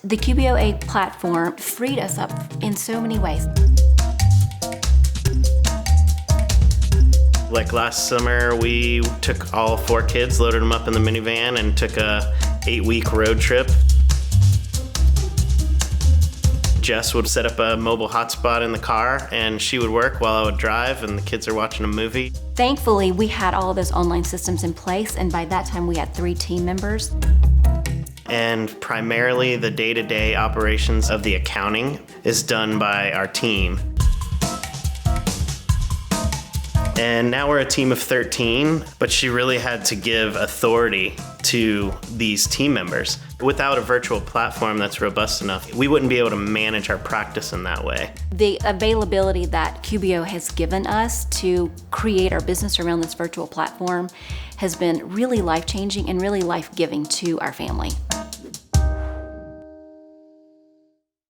The QBOA platform freed us up in so many ways. Like last summer, we took all 4 kids, loaded them up in the minivan, and took a 8-week road trip. Jess would set up a mobile hotspot in the car, and she would work while I would drive, and the kids are watching a movie. Thankfully, we had all those online systems in place, and by that time we had 3 team members. And primarily the day-to-day operations of the accounting is done by our team. And now we're a team of 13, but she really had to give authority to these team members. Without a virtual platform that's robust enough, we wouldn't be able to manage our practice in that way. The availability that QBO has given us to create our business around this virtual platform has been really life-changing and really life-giving to our family.